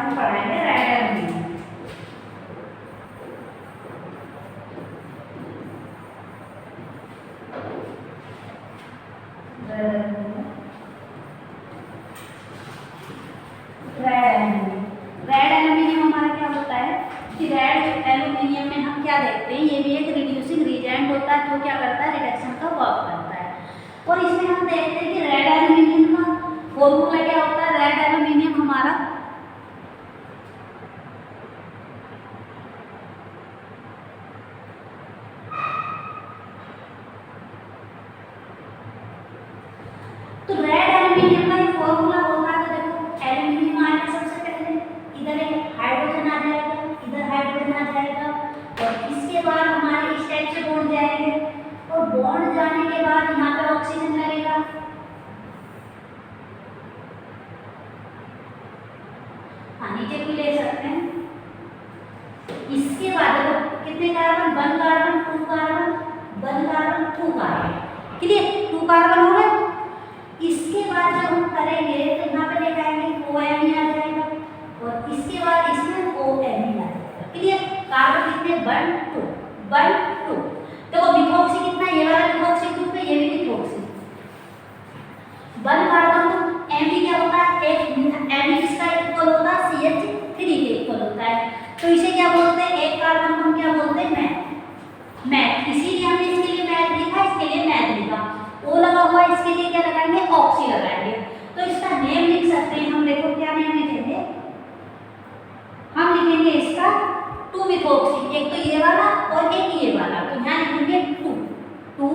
हम पढ़ाएंगे red aluminium. Red aluminium हमारा क्या होता है कि रेड एल्यूमिनियम में हम क्या देखते हैं, ये भी एक रिड्यूसिंग रिएजेंट होता है जो क्या करता है, रिडक्शन का वर्क करता है। और इसमें हम देखते हैं कि रेड एल्यूमिनियम का फॉर्मूला क्या होता है, रेड एल्यूमिनियम हमारा तो रेड एल्यूमिनियम का एक फॉर्मूला होता है। तो देखो एल्यूमिनियम आएगा सबसे पहले, इधर एक हाइड्रोजन आ जाएगा, इधर हाइड्रोजन आ जाएगा, और इसके बाद हमारे इस टाइप से बॉन्ड जाएंगे, और बॉन्ड जाने के बाद यहाँ पे ऑक्सीजन लगेगा, हाँ नीचे भी ले सकते हैं। इसके बाद देखो कितने carbon, 1 carbon 2 carbon 1 carbon 2 carbon, clear, 2 carbon हो गए। इसके बाद जब हम करेंगे तो यहाँ पे लेकर आएंगे ONe आ जाएगा, और इसके बाद इसमें ONe आ जाएगा, क्लियर। कार्बन कितने, 1 2 1 2। देखो मिथॉक्सी कितना, ये वाला मिथॉक्सी ग्रुप है, ये भी मिथॉक्सी। 1 कार्बन तो Me क्या होता है, एक Me इसका इक्वल होता है CH3 के इक्वल होता है, तो इसे क्या बोलते हैं, एक कार्बन को हम क्या बोलते हैं, मैथ। इसीलिए हमने इसके लिए मैथ लिखा, इसके लिए मैथ लिखा। ओ लगा हुआ, इसके लिए क्या लगाएंगे, ऑक्सी लगाएंगे। तो इसका नेम लिख सकते हैं हम, देखो क्या नेम लिखेंगे, हम लिखेंगे इसका 2 मिथॉक्सी, एक तो ये वाला और एक ये वाला, तो यहाँ लिखेंगे 2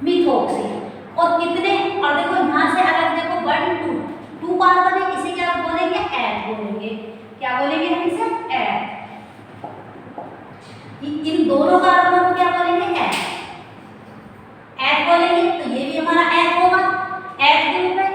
मिथॉक्सी। और कितने, और देखो यहाँ से अलग देखो 1 2 कार्बन है, इसे क्या बोलेंगे, एथ बोलेंगे। क्या बोलेंगे हम इसे, एथ। इन दोनों कार्बनों को क्या बोलेंगे, एथ बोलेंगे। तो ये भी हमारा एथ होगा, एथ ग्रुप है।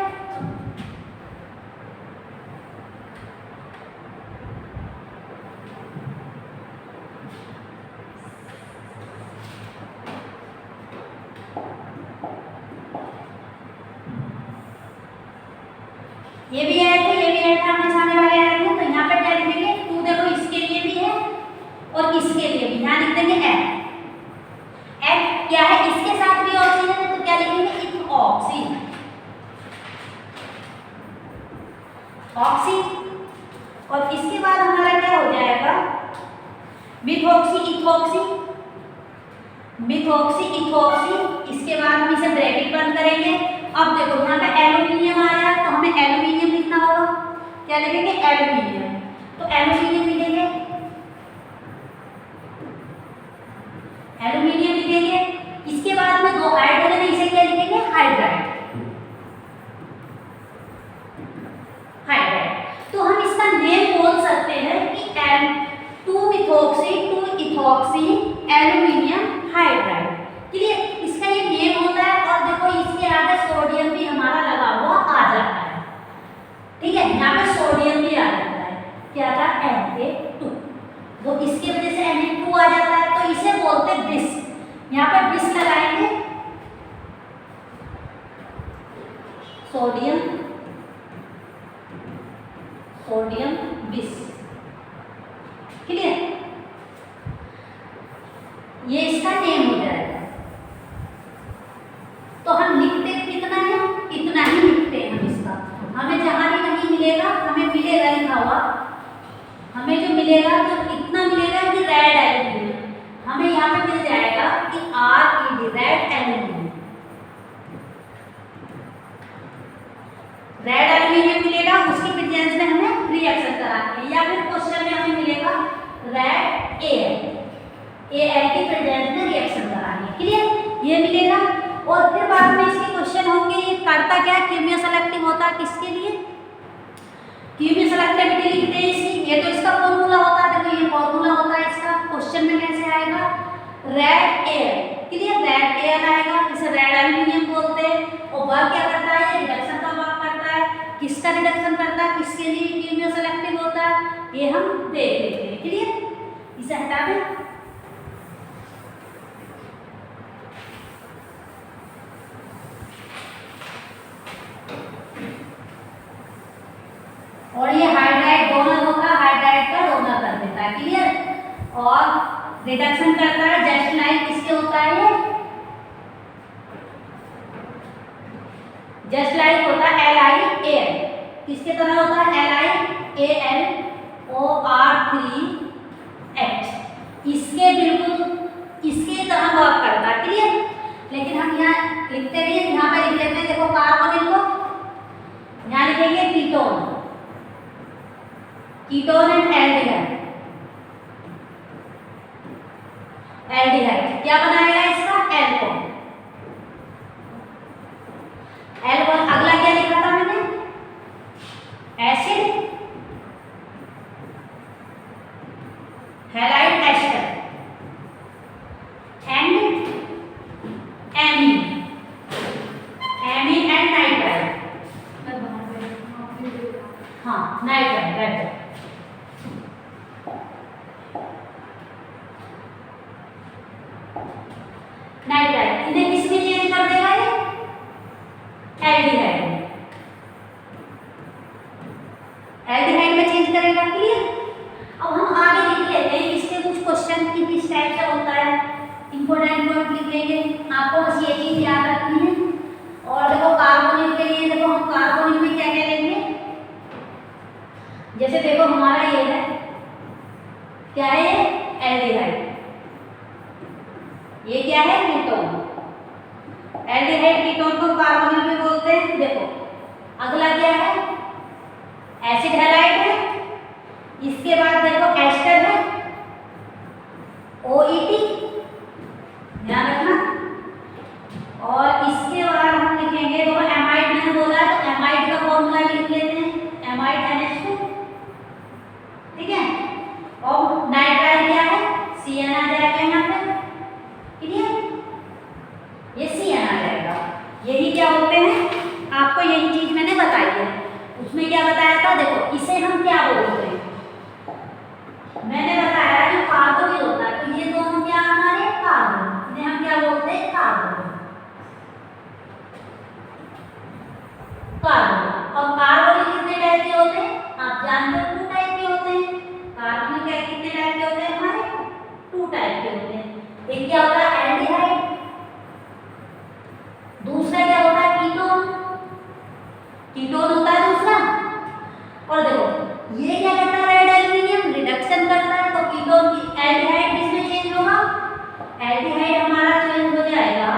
ये भी एथ है, ये भी एथ है, हमें सामने वाले एथ है। तो यहाँ पे क्या लिखेंगे, 2 देखो इसके लिए भी है और इसके लिए भी, यहाँ लिख देंगे एथ। एथ क्या है, इसके साथ भी ऑक्सीजन है, तो क्या लिखेंगे, इथऑक्सी, ऑक्सी। और इसके बाद हमारा क्या हो जाएगा, मिथॉक्सी इथॉक्सी, मिथॉक्सी इथॉक्सी। इसके बाद हम इसे ब्रैकेट बंद करेंगे। अब देखो यहाँ पे एल्यूमिनियम आया, तो हमें एल्यूमिनियम लिखना होगा, क्या लिखेंगे, एल्यूमिनियम। तो एल्यूमिनियम लिखेंगे, एल्यूमिनियम लिखेंगे। इसके बाद में 2 हाइड्रोजन है, इसे क्या लिखेंगे, हाइड्राइड, हाइड्राइड। तो हम इसका नेम बोल सकते हैं कि 2 methoxy 2 ethoxy aluminium hydride, clear. इसका ये नेम होता है। और देखो इसके आगे सोडियम भी हमारा लगा हुआ आ जाता है, ठीक है, यहाँ पे सोडियम भी आ जाता है, क्या था, Na2, वो इसकी वजह से Na2 आ जाता है, तो इसे बोलते हैं बिस। यहाँ पे बिस लगाएंगे, सोडियम सोडियम बिस, क्लियर। ये इसका नेम हो जाएगा। तो हम लिखते कितना है, इतना ही लिखते हैं हम इसका। हमें जहां भी नहीं मिलेगा, हमें मिलेगा लिखा हुआ, हमें जो मिलेगा तो इतना मिलेगा कि रेड एल्यूमिनियम, हमें यहाँ पे मिल जाएगा कि RED, red aluminium, red aluminium मिलेगा। उसकी प्रेजेंस में हमें रिएक्शन करानी है, या फिर क्वेश्चन में हमें मिलेगा रेड Al की प्रेजेंस में रिएक्शन करानी है, क्लियर, ये मिलेगा। और फिर बाद में इसके क्वेश्चन होंगे, ये करता क्या है, कीमियो सेलेक्टिव होता है, किसके लिए, कीमियो सेलेक्टिविटी लिखते हैं इसकी। ये तो इसका फॉर्मूला होता है, देखो ये फॉर्मूला होता है इसका। क्वेश्चन में कैसे आएगा, red air, clear, red air आएगा, इसे रेड एल्यूमिनियम बोलते हैं। और वर्क क्या करता है, ये रिडक्शन का वर्क करता है। किसका रिडक्शन करता है, किसके लिए कीमियो सेलेक्टिव होता है, ये हम देख लेते हैं, क्लियर। इसे हटा दें। रिडक्शन करता है जस्ट लाइक किसके होता है ये, जस्ट लाइक होता है LiAl, किसके तरह होता है LiAlOR3H, इसके बिल्कुल इसके तरह वर्क करता है। क्लियर? लेकिन हम यहाँ लिखते नहीं है, यहाँ पे लिख लेते हैं, देखो कार्बोनिल को यहाँ लिखेंगे ketone, ketone and aldehyde, aldehyde क्या बनाएगा इसका, एल्कोहल, एल्कोहल। अगला क्या लिखा था मैंने, acid, halide ester and amine, amine and nitride, हाँ नाइट्राइड, राइट। नाइट्राइड इन्हें किस में चेंज कर देगा ये, एल्डिहाइड, एल्डिहाइड में चेंज करेगा। क्लियर? अब हम आगे लिख लेते हैं इसके कुछ क्वेश्चन की किस टाइप से होता है, इंपॉर्टेंट पॉइंट लिख लेंगे, आपको बस ये चीज याद रखनी है। और देखो कार्बोनिल के लिए देखो हम कार्बोनिल में क्या क्या लेंगे, जैसे देखो हमारा ये है, क्या है, एल्डिहाइड, ये क्या है, कीटोन, एल्डिहाइड कीटोन को कार्बोनिल भी बोलते हैं। देखो अगला क्या है, एसिड हैलाइड है, इसके बाद देखो एस्टर है, OET ध्यान रखना, और इसके बाद हम लिखेंगे, देखो एमाइड मैंने बोला है तो एमाइड का फॉर्मूला भी लिख लेते हैं, एमाइड NH2, ठीक है। और नाइट्राइड क्या है, CN आ जाएगा यहाँ पे, क्लियर, ये CN आ जाएगा। यही क्या होते हैं, आपको यही चीज मैंने बताई है। उसमें क्या बताया था, देखो इसे हम क्या बोलते हैं, मैंने बताया कि कार्बोनिल होता है, तो ये दोनों क्या हमारे कार्बन, इन्हें हम क्या बोलते हैं, कार्बन, कार्बन। और कार्बोनिल कितने टाइप के होते हैं, आप जानते हो 2 टाइप के होते हैं, कार्बोनिल क्या कितने टाइप के होते हैं, हमारे 2 टाइप के होते हैं। एक क्या होता है, एल्डिहाइड, दूसरा क्या होता है, कीटोन, कीटोन होता है दूसरा। और देखो ये क्या करता है, रेड एल्यूमिनियम रिडक्शन करता है, तो कीटोन की एल्डिहाइड किसमें चेंज होगा, एल्डिहाइड हमारा चेंज हो जाएगा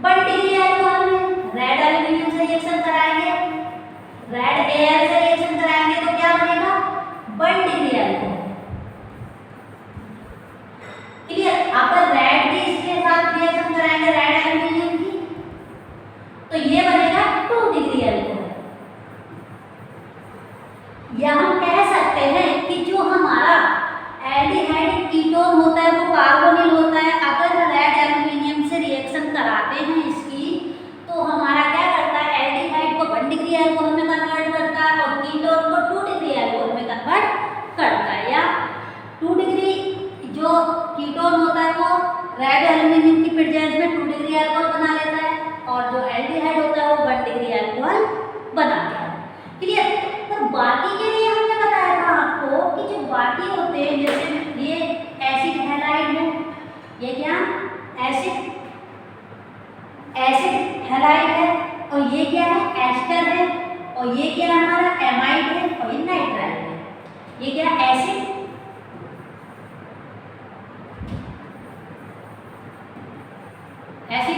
1 डिग्री अल्कोहल में, रेड एल्यूमिनियम से रिएक्शन कराएंगे, रेड Al से रिएक्शन कराएंगे तो क्या बनेगा, 1 डिग्री अल्कोहल। क्लियर? अगर रेड की इसके साथ रिएक्शन कराएंगे रेड एल्यूमिनियम की, तो ये बनेगा 2 डिग्री अल्कोहल। या हम कह सकते हैं कि जो हमारा एल्डिहाइड कीटोन होता है वो कार्बोनिल होता है, अगर रेड एल्यूमिनियम से रिएक्शन कराते हैं इसकी, तो हमारा क्या करता है, एल्डिहाइड को 1 डिग्री अल्कोहल में कन्वर्ट करता है और कीटोन को 2 डिग्री अल्कोहल में कन्वर्ट करता है। या 2 डिग्री जो कीटोन होता है वो रेड एल्यूमिनियम की प्रेजेंस में 2 डिग्री अल्कोहल बना लेता है, और जो एल्डिहाइड होता है वो 1 डिग्री अल्कोहल बनाता है। क्लियर? तो बाकी के लिए हमने बताया था आपको कि जो बाकी होते हैं, जैसे ये एसिड हैलाइड है, ये क्या, एसिड हैलाइड है, और ये क्या है, एस्टर है, और ये क्या है हमारा, एमाइड है, और ये नाइट्राइड है। ये क्या, एसिड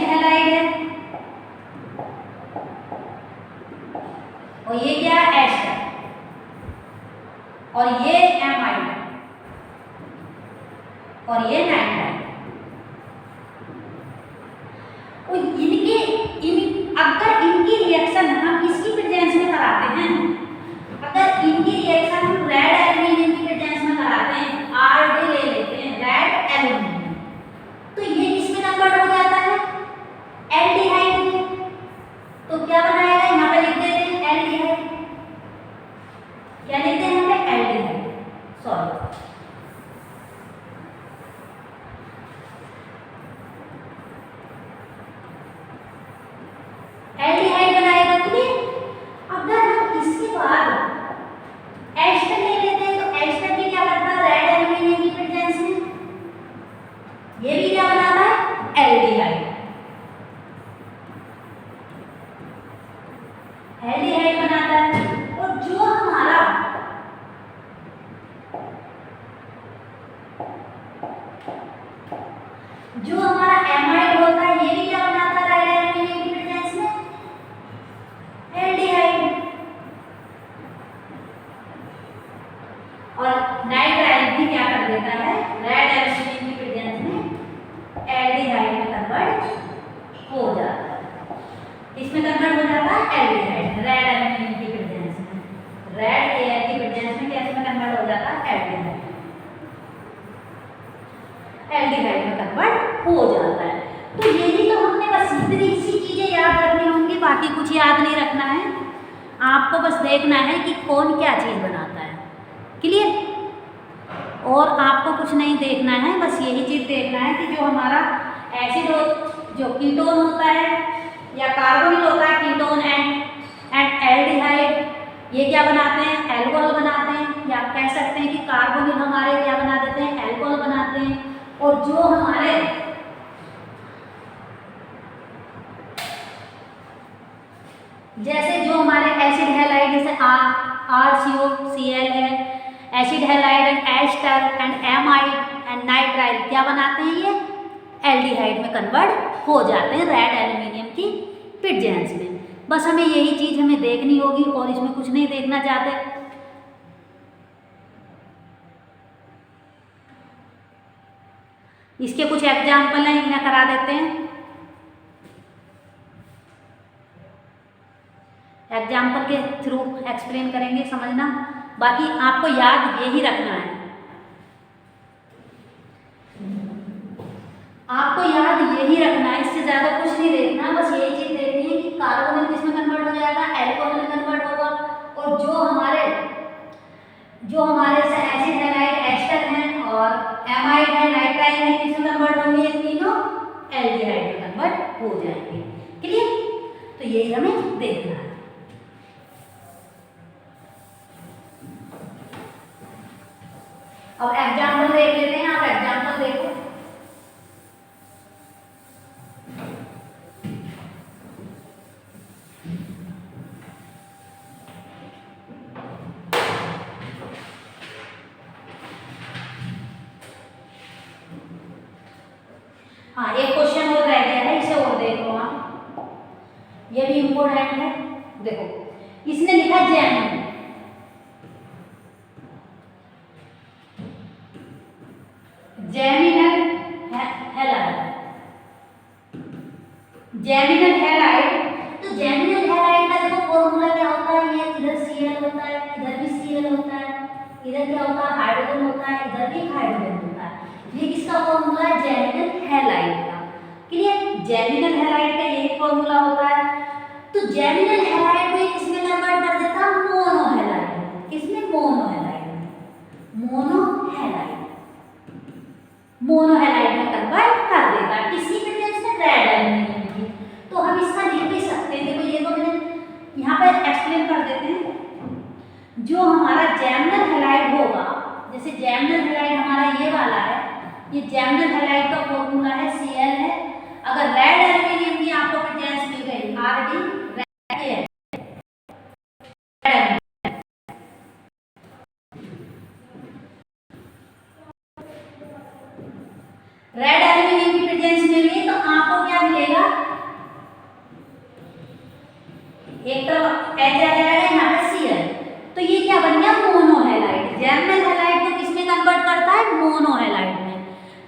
हैलाइड है, और ये क्या है, एस्टर, और ये एमाइड, और ये नाइट्राइड। और अगर इनकी रिएक्शन हम किसकी प्रेजेंस में कराते हैं, अगर इनकी रिएक्शन हम रेड एल्यूमिनियम की प्रेजेंस में कराते हैं, Rd ले लेते हैं, रेड एल्यूमिनियम, तो ये किसमें कन्वर्ट हो जाता है, एल्डिहाइड में। तो क्या बनाएगा, यहाँ पे लिख देते हैं एल्डिहाइड, क्या लिखते हैं यहाँ पे, एल्डिहाइड, सॉरी। जो हमारा एमाइड होता है ये भी क्या बनाता है रेड एल्यूमिनियम की प्रेजेंस में? एल्डिहाइड। और नाइट्राइल भी क्या कर देता है रेड एल्यूमिनियम की प्रेजेंस में एल्डिहाइड में कन्वर्ट हो जाता है। इसमें कन्वर्ट हो जाता है एल्डिहाइड रेड एल्यूमिनियम की प्रेजेंस में। रेड एयर की प्रेजेंस में कैसे में कन्वर्ट हो जाता है एल्डिहाइड, एल्डिहाइड में कन्वर्ट हो जाता है। तो यही तो हमने बस इतनी सी चीजें याद रखनी होंगी, बाकी कुछ याद नहीं रखना है। आपको बस देखना है कि कौन क्या चीज बनाता है। क्लियर? और आपको कुछ नहीं देखना है, बस यही चीज देखना है कि जो हमारा एसिड हो, जो कीटोन होता है या कार्बोनिल होता है, कीटोन एंड एल्डिहाइड ये क्या बनाते हैं? एल्कोहल बनाते हैं। या आप कह सकते हैं कि कार्बोनिल हमारे क्या बना देते हैं? एल्कोहल बनाते हैं। और जो हमारे जैसे जो हमारे एसिड हैलाइड जैसे RCOCl है, acid halide and ester and amide and nitrile क्या बनाते हैं? ये एल्डिहाइड में कन्वर्ट हो जाते हैं रेड एल्यूमिनियम की प्रेजेंस में। बस हमें यही चीज हमें देखनी होगी और इसमें कुछ नहीं देखना चाहते। इसके कुछ एग्जाम्पल हैं, इन्हें करा देते हैं। एग्जाम्पल के थ्रू एक्सप्लेन करेंगे, समझना। बाकी आपको याद यही रखना है, आपको याद यही रखना है, इससे ज्यादा कुछ नहीं देखना। बस यही चीज देखनी है कि कार्बोनिल किसमें कन्वर्ट हो जाएगा? एल्कोहल में कन्वर्ट होगा। और जो हमारे एसिड हैलाइड एस्टर हैं और एमाइड है, नाइट्राइल है, किसमें कन्वर्ट होंगे? तीनों एल्डिहाइड में कन्वर्ट हो जाएंगे। क्लियर? तो यही हमें देखना है। अब एग्जाम्पल देख लेते हैं। आप एग्जाम्पल देखो। हाँ, एक क्वेश्चन और रह गया है, इसे और देखो आप, ये भी इंपॉर्टेंट है। देखो इसने लिखा जैमिन, जैमिनल हैलाइड, जैमिनल हैलाइड। तो जैमिनल हैलाइड का देखो फॉर्मूला क्या होता है? ये इधर Cl होता है, इधर भी Cl होता है, इधर क्या होता है? हाइड्रोजन होता है, इधर भी हाइड्रोजन होता है। ये किसका फॉर्मूला है? जैमिनल हैलाइड का। क्लियर? जैमिनल हैलाइड का यही फॉर्मूला होता है। तो जैमिनल हैलाइड को किसमें कन्वर्ट कर देता है? मोनोहैलाइड में। किसमें? मोनोहैलाइड में। मोनोहैलाइड, मोनोहैलाइड में कन्वर्ट कर देता है। किसकी प्रेजेंस में? रेड एल्यूमिनियम की। तो हम इसका लिख भी सकते हैं। देखो ये तो मैंने यहाँ पे एक्सप्लेन कर देते हैं। जो हमारा जैमिनल हैलाइड होगा, जैसे जैमिनल हैलाइड हमारा ये वाला है, ये जैमिनल हैलाइड का फॉर्मूला है Cl है। अगर रेड एल्यूमिनियम की आपको प्रेजेंस मिल गई Rd, रेड एल्यूमिनियम की प्रेजेंस मिल गई तो आपको क्या मिलेगा? एक तरफ H आ जाएगा, यहाँ पे Cl। तो ये क्या बन गया? मोनोहैलाइड। जैमिनल हैलाइड को किसमें कन्वर्ट करता है? मोनोहैलाइड में।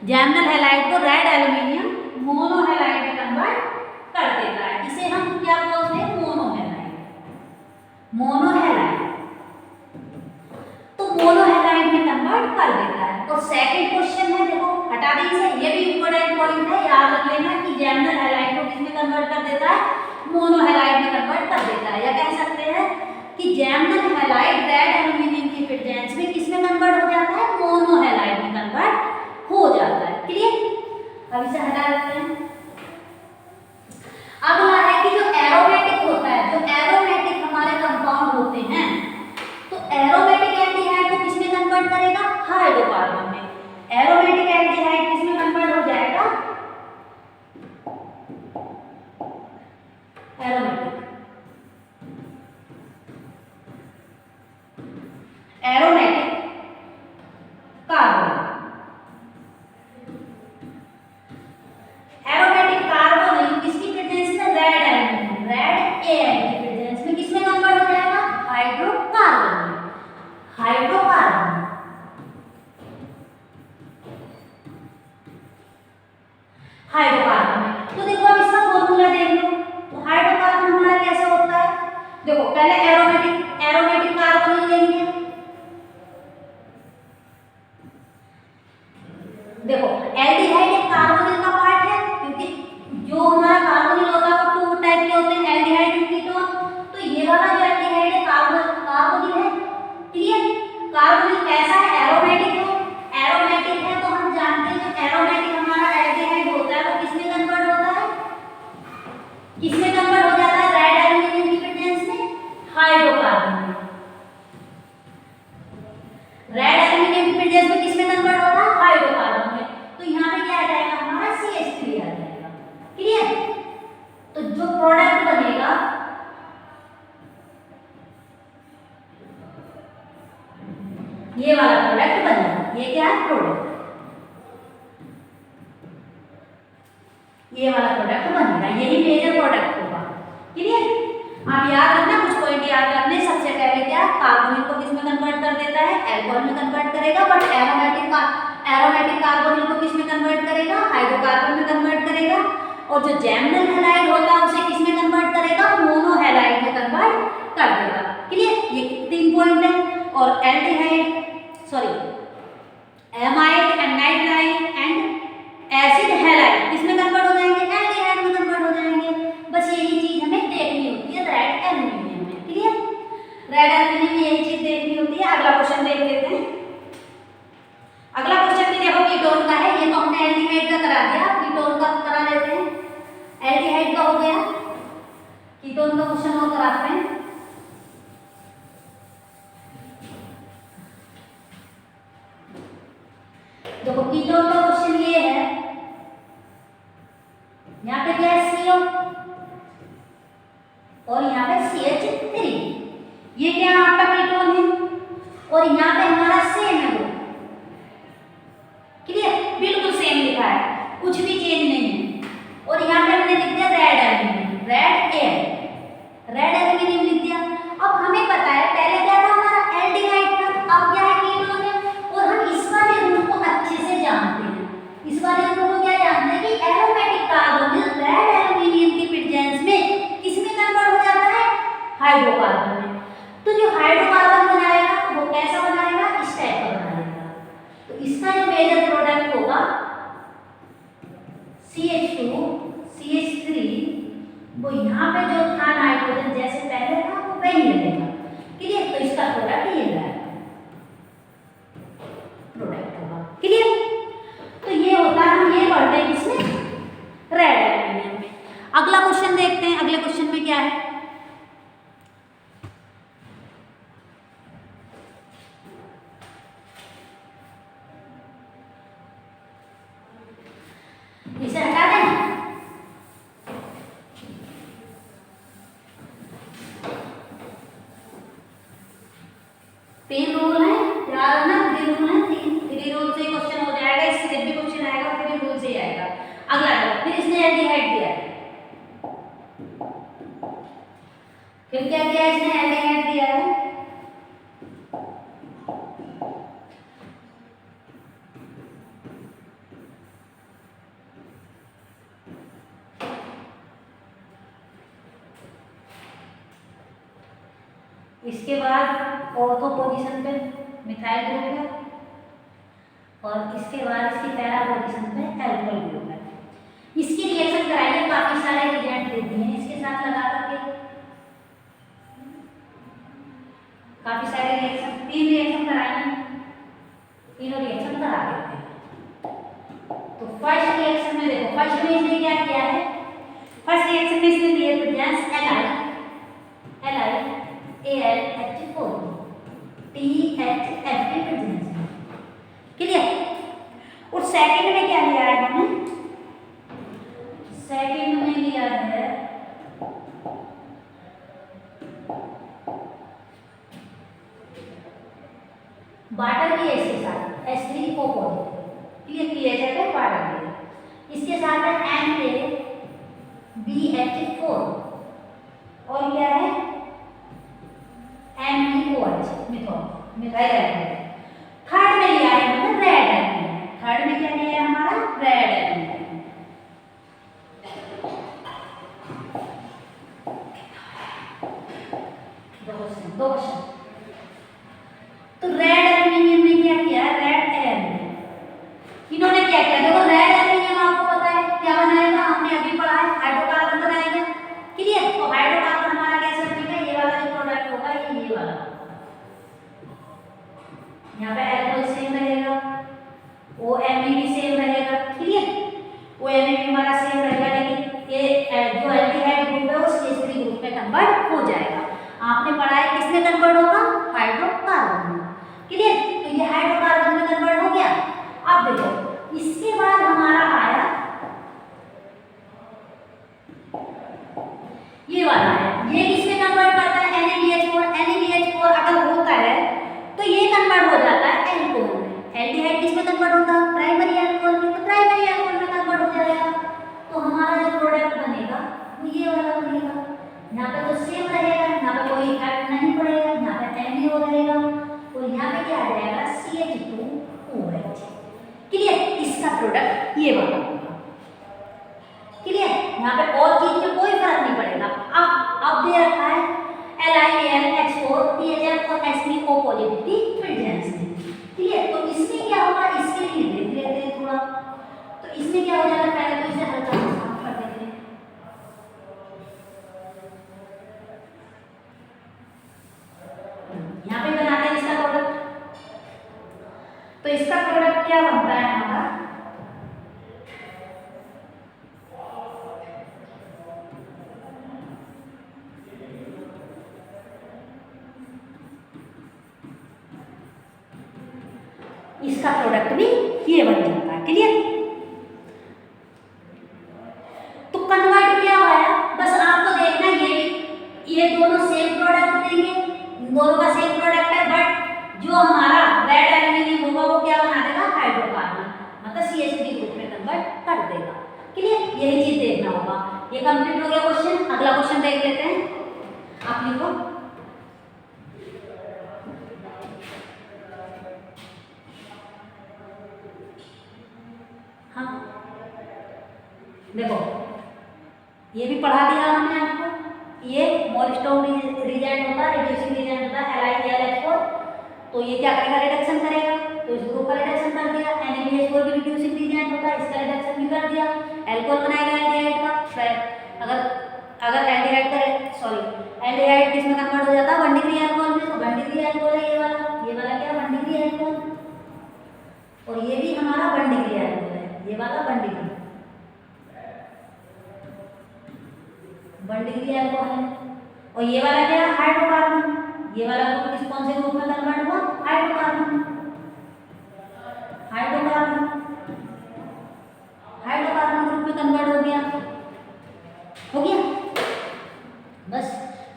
जैमिनल हैलाइड को रेड एल्यूमिनियम मोनोहैलाइड में कन्वर्ट कर देता है। इसे हम क्या बोलते हैं? मोनोहैलाइड। मोनोहैलाइड, तो मोनोहैलाइड में कन्वर्ट कर देता है। और सेकंड क्वेश्चन है, देखो हटा दीजिए, ये भी इंपॉर्टेंट पॉइंट है, याद रख लेना कि जैमिनल हैलाइड को किसमें कन्वर्ट कर देता है? मोनोहैलाइड में कन्वर्ट कर देता है। या कह सकते हैं कि जैमिनल हैलाइड रेड एल्यूमिनियम की प्रेजेंस में किसमें कन्वर्ट हो जाता है? मोनोहैलाइड में कन्वर्ट हो जाता है। क्लियर? अब इसे हटा देते हैं। अगला है कि जो एरोमेटिक होता है, जो एरोमेटिक हमारे कंपाउंड होते हैं, तो एरोमेटिक एल्डिहाइड को किसमें कन्वर्ट करेगा? हाइड्रोकार्बन में। एरोमेटिक एल्डिहाइड किसमें कन्वर्ट हो जाएगा? Aromatic, aromatic carbon. हाइड्रोकार्बन में। तो देखो अब इसका फॉर्मूला देख लो। तो हाइड्रोकार्बन हमारा कैसे होता है, देखो पहले एरोमेटिक कार्बोनिल लेंगे। देखो एल्डिहाइड एक कार्बोनिल का पार्ट है, क्योंकि जो हमारा कार्बोनिल होता है वो 2 टाइप के होते हैं, एल्डिहाइड और कीटोन। तो ये वाला जो एल्डिहाइड है कार्बोनिल है। क्लियर, कार्बोनिल कैसा है, एरोमेटिक है। एरोमेटिक है तो हम जानते हैं जो एरोमेटिक हमारा एल्डिहाइड होता है वो किसमें कन्वर्ट होता है, किसमें कन्वर्ट हो जाता है, रेड एल्यूमीनियम की प्रेजेंस में हाइड्रोकार्बन में। रेड एल्यूमीनियम की प्रेजेंस में किसमें कन्वर्ट होता है, हाइड्रोकार्बन में। तो यहाँ पे क्या आ जाएगा हमारा CH3 आ जाएगा। क्लियर, तो जो प्रोडक्ट बनेगा ये वाला प्रोडक्ट बनेगा। ये क्या है, प्रोडक्ट, ये वाला प्रोडक्ट बनेगा, यही मेजर प्रोडक्ट होगा। क्लियर, आप याद रखना, कुछ पॉइंट याद रखने। सबसे पहले क्या, कार्बोनिल को किसमें कन्वर्ट कर देता है, अल्कोहल में कन्वर्ट करेगा। बट एरोमेटिक कार्बोनिल को किसमें कन्वर्ट करेगा, हाइड्रोकार्बन में कन्वर्ट करेगा। और जो जैमिनल हैलाइड होता है उसे किसमें कन्वर्ट करेगा, मोनो हैलाइड में कन्वर्ट कर देगा। क्लियर, ये 3 पॉइंट है। और aldehyde amide, anhydride and acid halide किसमें कन्वर्ट हो जाएंगे, एल्डिहाइड में कन्वर्ट हो जाएंगे। बस यही चीज हमें देखनी होती है रेड एल्यूमीनियम में। क्लियर, रेड एल्यूमीनियम में यही चीज देखनी होती है। अगला क्वेश्चन देख लेते हैं। अगला क्वेश्चन भी देखो कीटोन का है। ये तो हमने एल्डिहाइड का करा दिया, कीटोन का करा लेते हैं। एल्डिहाइड का हो गया, कीटोन का क्वेश्चन और कराते हैं। देखो कीटोन का क्वेश्चन ये है, यहाँ पे क्या है CO और यहाँ पे CH3। ये क्या है आपका कीटोन है और यहाँ पे हमारा सेम है वो। क्लियर, बिल्कुल सेम लिखा है, कुछ भी चेंज नहीं है। और यहाँ पे हमने लिख दिया रेड एल्यूमीनियम, रेड एल्यूमीनियम लिख दिया। अब हमें पता है पहले क्या था हमारा एल्डिहाइड था, अब क्या है कीटोन है। और हम इस वाले रूल को अच्छे से जानते हैं। इस वाले रूल को क्या जानते हैं कि एरोमेटिक कार्बोनिल रेड एल्यूमीनियम की प्रेजेंस में किसमें कन्वर्ट हो जाता है, हाइड्रोकार्बन में। तो जो हाइड्रोकार्बन बनाएगा वो कैसा बनाएगा, इस टाइप का बनाएगा। तो इसका जो मेजर प्रोडक्ट होगा CH2 CH3, वो यहाँ पे जो था नाइट्रोजन जैसे पहले था वो वही रहेगा। क्लियर, तो इसका प्रोडक्ट ये रहेगा, प्रोडक्ट होगा। क्लियर, तो ये होता है, हम ये पढ़ते हैं किसमें, रेड एल्यूमीनियम में। अगला क्वेश्चन देखते हैं, अगले क्वेश्चन में क्या है। इसे हटा दें। तीन रूल है, याद रखना, 3 रूल है। 3 रूल से क्वेश्चन हो जाएगा। इससे जब भी क्वेश्चन आएगा 3 रूल से ही आएगा। अगला देखो, फिर इसने एल्डिहाइड दिया है, फिर क्या किया इसने, एल्डिहाइड दिया है। इसके बाद ऑर्थो पोजीशन पे मिथाइल ग्रुप है और इसके बाद इसकी पैरा पोजीशन पे एल्कोहल ग्रुप है। इसकी रिएक्शन कराइए, काफी सारे रिएजेंट दे दिए हैं इसके साथ लगा करके, काफी सारे रिएक्शन, 3 रिएक्शन कराइए, तीनों रिएक्शन करा देते हैं। तो फर्स्ट रिएक्शन में देखो, फर्स्ट में इसने क्या किया है, फर्स्ट रिएक्शन में इसने दिए प्रेजेंस AlH4 THF की प्रेजेंस में। क्लियर, और सेकंड में क्या लिया है हमने, सेकंड में लिया है वाटर भी इसके साथ H3O पॉजिटिव। क्लियर, पीएच है वाटर भी, इसके साथ है MaBH4 और क्या है MEOH, मिथाइल एल्डिहाइड। थर्ड में लिया है हमने रेड एल्डिहाइड। थर्ड में क्या लिया है हमारा, रेड एल्डिहाइड। भी सेम रहेगा, क्लियर। वो भी हमारा सेम रहेगा, लेकिन ये जो एल्डिहाइड ग्रुप है वो CH3 ग्रुप में कन्वर्ट हो जाएगा। आपने पढ़ा है किसमें कन्वर्ट होगा, हाइड्रोकार्बन में, क्लियर। तो ये हाइड्रोकार्बन में कन्वर्ट हो गया। अब देखो इसके बाद हमारा आया ये वाला है, ये किसमें कन्वर्ट करता है, NaBH4। NaBH4 अगर होता है तो ये कन्वर्ट हो जाता है एल्कोहल में। एल्डिहाइड किसमें कन्वर्ट होता है, प्राइमरी अल्कोहल में, तो प्राइमरी अल्कोहल में कन्वर्ट हो जाएगा। तो हमारा जो प्रोडक्ट बनेगा वो ये वाला बनेगा। यहाँ पे तो सेम रहेगा, यहाँ पे कोई इफेक्ट नहीं पड़ेगा, यहाँ पे NaO रहेगा, तो यहाँ पे क्या आ जाएगा, CH2OH, क्लियर। इसका प्रोडक्ट ये वाला होगा, क्लियर। यहाँ पे और चीज में कोई फर्क नहीं पड़ेगा। अब दे रखा है LiAlH4 THF और H3O पॉजिटिविटी प्रेजेंस में, क्लियर। तो इसमें क्या होगा, इसके लिए देख लेते हैं थोड़ा। तो इसमें क्या हो जाएगा, पहले तो इसे हल्का सा साफ कर देते हैं। यहाँ पे बनाते हैं इसका प्रोडक्ट। तो इसका प्रोडक्ट क्या बनता है हमारा, इसका प्रोडक्ट भी ये बन जाता है, क्लियर। तो कन्वर्ट क्या हुआ, बस आपको देखना ये दोनों सेम प्रोडक्ट देंगे, इन दोनों का सेम प्रोडक्ट है, बट जो हमारा रेड एल्यूमिनियम होगा वो क्या बना देगा, हाइड्रोकार्बन, मतलब CH3 ग्रुप में कन्वर्ट कर देगा, क्लियर। यही चीज देखना होगा। ये कंप्लीट हो गया क्वेश्चन। अगला क्वेश्चन देख लेते हैं, आप लिखो। हाँ देखो ये भी पढ़ा दिया हमने आपको। ये मोलस्टोन रिएजेंट होता है, रिड्यूसिंग रिएजेंट होता है LiAlH4। तो ये क्या करेगा, रिडक्शन करेगा। तो इस ग्रुप का रिडक्शन कर दिया। NaBH4 भी रिड्यूसिंग रिएजेंट होता है, इसका रिडक्शन भी कर दिया। अल्कोहल बनाएगा एल्डिहाइड का। फिर अगर एल्डिहाइड किसमें कन्वर्ट हो जाता है, 1 डिग्री अल्कोहल में। तो 1 डिग्री अल्कोहल है ये वाला क्या, 1 डिग्री अल्कोहल। और ये भी हमारा 1 डिग्री अल्कोहल है, ये वाला 1 डिग्री अल्कोहल है। और ये वाला क्या है, हाइड्रोकार्बन। ये वाला ग्रुप कौन से ग्रुप में कन्वर्ट हुआ, हाइड्रोकार्बन। हाइड्रोकार्बन ग्रुप में कन्वर्ट हो गया, बस।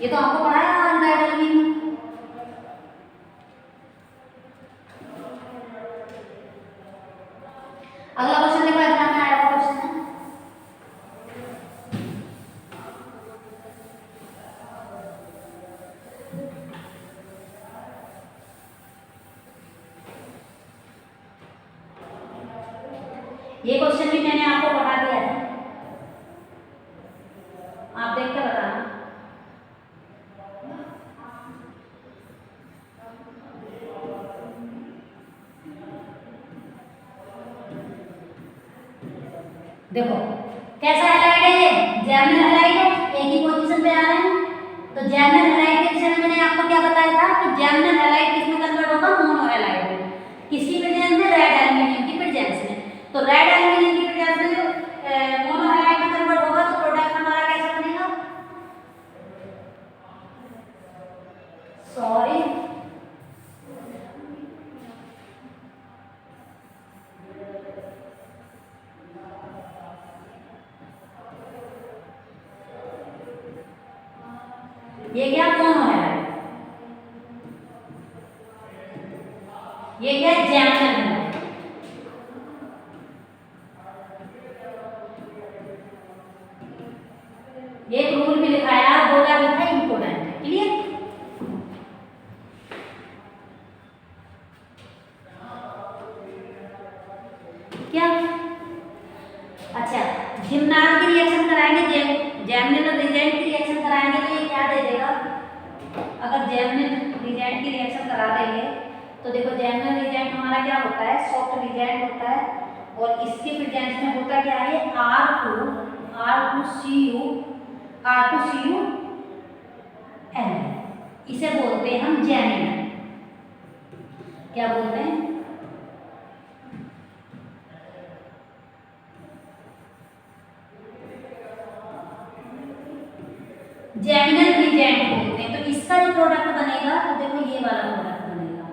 ये तो आपको पढ़ाया रेड एल्यूमिनियम। अगला क्वेश्चन देखो, एग्जाम में आया हुआ क्वेश्चन है। ये क्वेश्चन भी मैंने आपको पढ़ा दिया है, आप देख के बताना। देखो कैसा हैलाइड है, ये जैमिनल हैलाइड है, एक ही पोजीशन पे आ रहे हैं। तो जैमिनल हैलाइड के विषय में मैंने आपको क्या बताया था कि जैमिनल हैलाइड किसमें कन्वर्ट होगा, मोनो हैलाइड में। किसकी प्रेजेंस में, रेड एल्यूमिनियम की प्रेजेंस में। तो रेड एल्यूमिनियम की प्रेजेंस में मोनो हैलाइड में कन्वर्ट होगा, तो प्रोडक्ट हमारा कैसा बनेगा, सॉरी ये क्या, मोनो हैलाइड। ये क्या, जैमिनल हैलाइड। एक रूल भी लिखाया, बोला भी था, इंपोर्टेंट है, क्लियर। क्या, अच्छा, जिम्नाल की रिएक्शन कराएंगे, जैमिनल रिएजेंट की रिएक्शन कराएंगे, तो ये क्या दे देगा। अगर जैमिनल रिएजेंट की रिएक्शन करा देंगे तो देखो जैमिनल रिएजेंट हमारा क्या होता है, सॉफ्ट रिएजेंट होता है। और इसके प्रेजेंस में होता क्या है, R2CuN, इसे बोलते हैं हम जैमिनल। क्या बोलते हैं, जेमिनल रिजेंट बोलते हैं। तो इसका जो प्रोडक्ट बनेगा तो देखो ये वाला प्रोडक्ट बनेगा,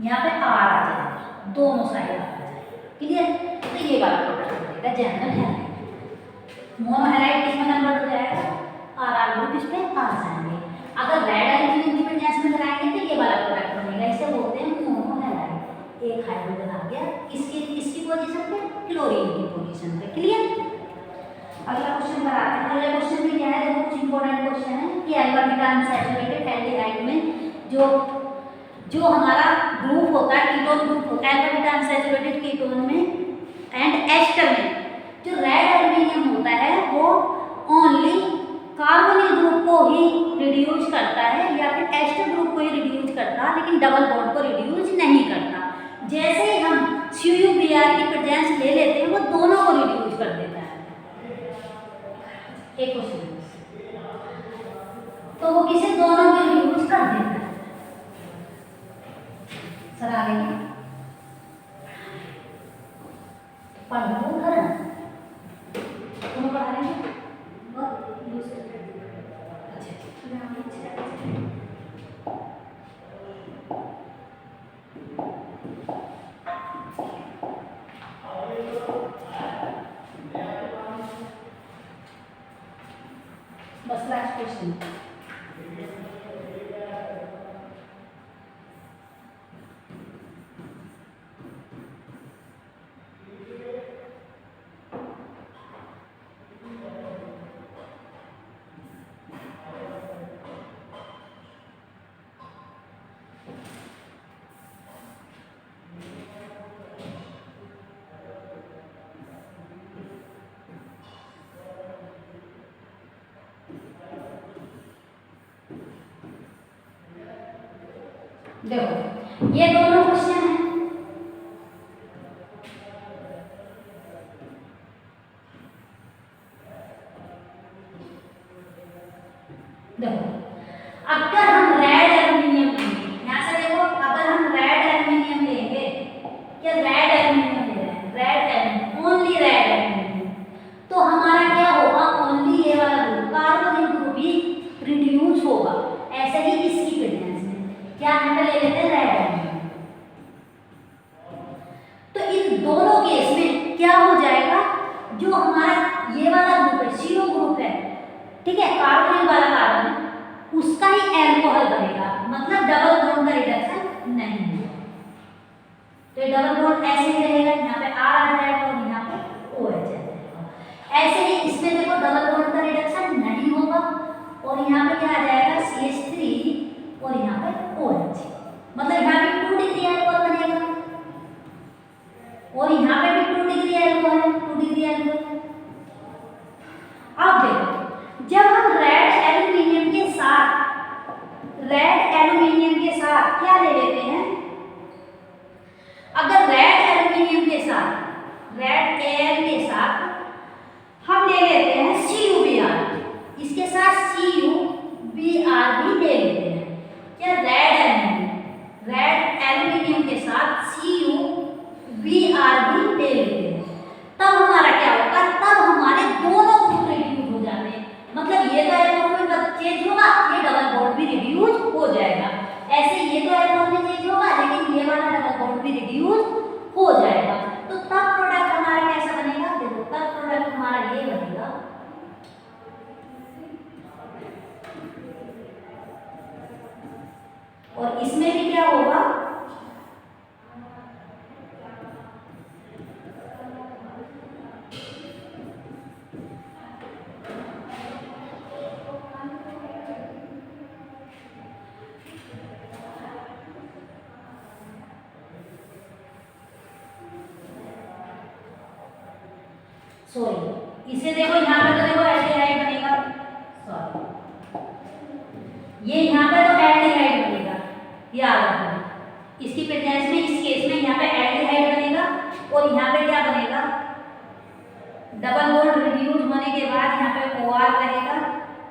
यहाँ पे आर आ जाएगा, दोनों साइड आ जाएगा, क्लियर। तो ये वाला प्रोडक्ट बनेगा जेमिनल हैलाइड। मोनो हैलाइड किसमें कन्वर्ट हो जाएगा, आर आर ग्रुप इस पे आ जाएंगे। अगर रेड एल्यूमिनियम की प्रेजेंस में लगाएंगे तो ये वाला प्रोडक्ट बनेगा, इसे बोलते हैं मोनो हैलाइड। एक हाइड्रोजन आ गया किसकी पोजीशन पे, क्लोरीन की पोजीशन पे, क्लियर। अगला क्वेश्चन पर आते हैं। अगले क्वेश्चन में क्या है, देखो कुछ इंपॉर्टेंट क्वेश्चन है कि अल्फा बीटा अनसैचुरेटेड एल्डिहाइड में जो हमारा ग्रुप होता है, कीटोन ग्रुप होता है अल्फा बीटा अनसैचुरेटेड कीटोन में एंड एस्टर में, जो रेड एल्यूमिनियम होता है वो ओनली कार्बोनिल ग्रुप को ही रिड्यूस करता है या फिर एस्टर ग्रुप को ही रिड्यूस करता है, लेकिन डबल बॉन्ड को रिड्यूस नहीं करता। जैसे ही हम CuBr की प्रेजेंस ले लेते हैं वो दोनों को रिड्यूस कर देता है। एक क्वेश्चन तो वो किसे दोनों को रिड्यूस कर देता है। सर आ गई पढ़ लो घर तुम्हें पढ़ा रहे हैं बस लास्ट क्वेश्चन। देखो ये दोनों क्वेश्चन हैं, देखो अगर हम रेड एल्यूमिनियम लेंगे, यहाँ से देखो अगर हम रेड एल्यूमिनियम लेंगे, क्या रेड एल्यूमिनियम ले रहे हैं, red aluminium only red aluminium, तो हमारा क्या होगा, ओनली ये वाला ग्रुप कार्बोनिल ग्रुप ही रिड्यूस होगा। ऐसे ही इसकी प्रेजेंस में क्या हम ले लेते हैं रेड एल्यूमिनियम, तो इन दोनों केस में क्या हो जाएगा, जो हमारा ये वाला ग्रुप है CO ग्रुप है, ठीक है, कार्बोनिल वाला कार्बन है, उसका ही एल्कोहल बनेगा, मतलब डबल बॉन्ड का रिडक्शन नहीं है। तो ये डबल बॉन्ड ऐसे ही रहेगा, यहाँ पे R आ जाएगा और यहाँ पे OH आ जाएगा। ऐसे ही इसमें देखो डबल बॉन्ड का रिडक्शन नहीं होगा और यहाँ पे क्या आ जाएगा CH3 और यहाँ पे OH, मतलब यहाँ पे 2 डिग्री एल्कोहल बनेगा और यहाँ पे भी 2 डिग्री एल्कोहल है, 2 डिग्री एल्कोहल। अब देखो जब हम रेड एल्यूमिनियम के साथ क्या ले लेते हैं, अगर रेड एल्यूमिनियम के साथ रेड एयर के साथ हम ले लेते हैं CuBr, इसके साथ CuBr भी ले लेते हैं, क्या रेड एल्यूमिनियम के साथ CuBr भी ले लेते हैं, तब हमारा क्या होगा, तब हमारे दोनों ग्रुप रिड्यूस हो जाते हैं, मतलब ये तो एल्कोहल में चेंज होगा, ये डबल बॉन्ड भी रिड्यूस हो जाएगा। ऐसे ये तो एल्कोहल में चेंज होगा लेकिन ये वाला डबल बॉन्ड भी रिड्यूस हो जाएगा। तो तब प्रोडक्ट हमारा कैसा बनेगा, देखो तब प्रोडक्ट हमारा ये बनेगा, और इसमें भी क्या होगा, सॉरी इसे देखो यहाँ पे तो देखो एल्डिहाइड बनेगा, सॉरी ये यहाँ पे तो एल्डिहाइड बनेगा, याद रखना इसकी प्रेजेंस में, इस केस में यहाँ पे एल्डिहाइड बनेगा और यहाँ पे क्या बनेगा, डबल बॉन्ड रिड्यूस होने के बाद यहाँ पे OR रहेगा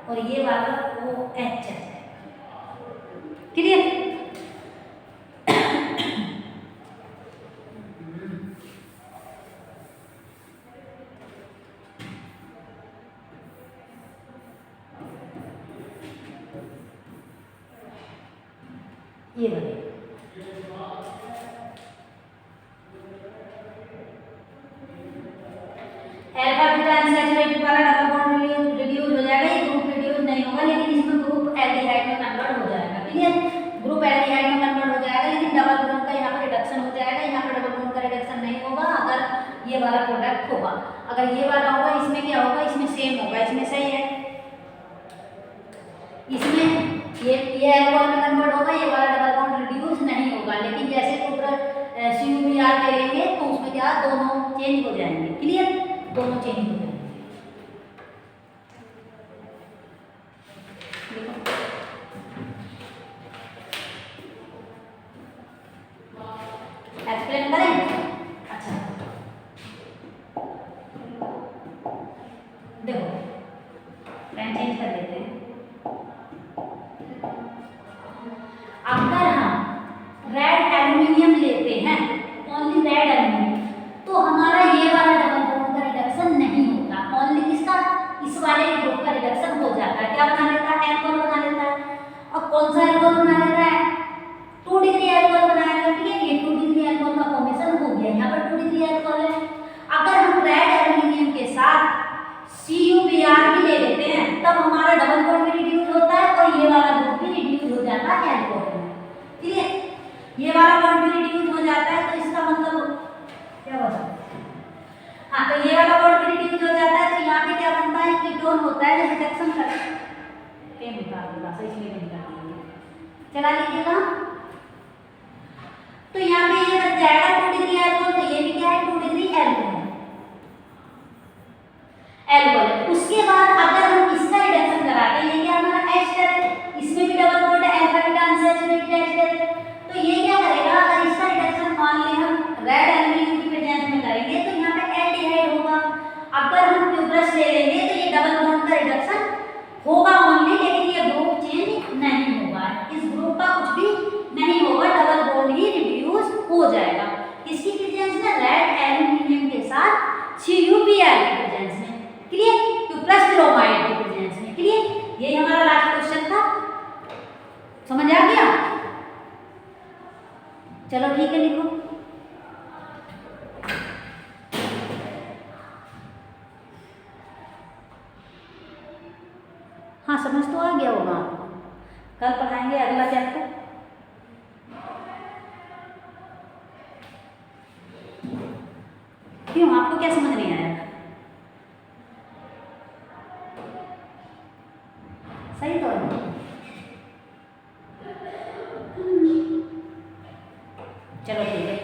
और ये वाला OH आ जाएगा, क्लियर। ये वाले अल्फा बीटा अनसैचुरेटेड वाला डबल बॉन्ड रिड्यूस हो जाएगा, ये ग्रुप रिड्यूस नहीं होगा, लेकिन इसमें ग्रुप एल्डिहाइड में कन्वर्ट हो जाएगा। क्लियर, ग्रुप एल्डिहाइड में कन्वर्ट हो जाएगा, लेकिन डबल बॉन्ड का यहाँ पर रिडक्शन हो जाएगा, यहाँ पर डबल बॉन्ड का रिडक्शन नहीं होगा अगर ये वाला प्रोडक्ट होगा। अगर ये वाला होगा इसमें क्या होगा, इसमें सेम होगा, इसमें सही है, इसमें ये अल्कोहल में कन्वर्ट होगा, ये वाला डबल बॉन्ड रिड्यूस नहीं होगा, लेकिन जैसे CuBr ले लेंगे तो उसमें क्या दोनों चेंज हो जाएंगे। क्लियर, दोनों चेंज हो जाएंगे। एक्सप्लेन करें? अच्छा देखो, पेन चेंज कर देते हैं। अगर हम रेड एल्यूमिनियम लेते हैं, ओनली रेड एल्यूमिनियम, तो हमारा ये वाला डबल बॉन्ड का रिडक्शन नहीं होता, ओनली किसका, इस वाले ग्रुप का रिडक्शन हो जाता है। क्या बना लेता है, एल्कोहल बना लेता है। और कौन सा एल्कोहल बना लेता है, 2 डिग्री एल्कोहल बनाएगा। क्लियर, ये 2 डिग्री एल्कोहल का फॉर्मेशन हो गया, यहाँ पर 2 डिग्री एल्कोहल है। अगर हम रेड एल्यूमिनियम के साथ CuBr भी ले लेते हैं, तब हमारा डबल बॉन्ड भी रिड्यूस होता है और ये वाला ग्रुप भी रिड्यूस हो जाता है एल्कोहल में। क्लियर, ये वाला बॉन्ड भी रिड्यूस हो जाता है, तो इसका मतलब क्या बता, हाँ, तो ये वाला बॉन्ड भी रिड्यूस हो जाता है, तो यहाँ पे क्या बनता है, कीटोन होता है, जब रिडक्शन करते हैं पेन उतार दूंगा, सही इसलिए नहीं कर देंगे, चला लीजिएगा। तो यहाँ पे ये बच जाएगा 2 डिग्री एल्कोहल, तो ये भी क्या है, 2 डिग्री एल्कोहल एल्कोहल। उसके बाद अगर हम इसका रिडक्शन कराते हैं, ये क्या हमारा एस्टर है, इसमें भी डबल बॉन्ड है, अल्फा बीटा अनसैचुरेटेड एस्टर है, तो ये क्या करेगा, अगर इसका रिडक्शन मान लें हम रेड एल्यूमिनियम की प्रेजेंस में करेंगे, तो यहाँ पे एल्डिहाइड होगा। अगर हम ट्यूबरस ले लेंगे, तो ये डबल बॉन्ड का रिडक्शन होगा ओनली, लेकिन ये ग्रुप चेंज नहीं होगा, इस ग्रुप का कुछ भी नहीं होगा, डबल बॉन्ड ही रिड्यूस हो जाएगा। किसकी प्रेजेंस में, रेड एल्यूमिनियम के साथ CuBr की प्रेजेंस में। क्लियर, ट्यूबरस ब्रोमाइड की प्रेजेंस में। क्लियर, ये हमारा लास्ट क्वेश्चन था, समझ आ गया? चलो ठीक है, लिखो। हाँ, समझ तो आ गया होगा आपको, कल पढ़ाएंगे अगला चैप्टर। क्यों, आपको क्या समझ नहीं आया? सही तो है। चलो ठीक है।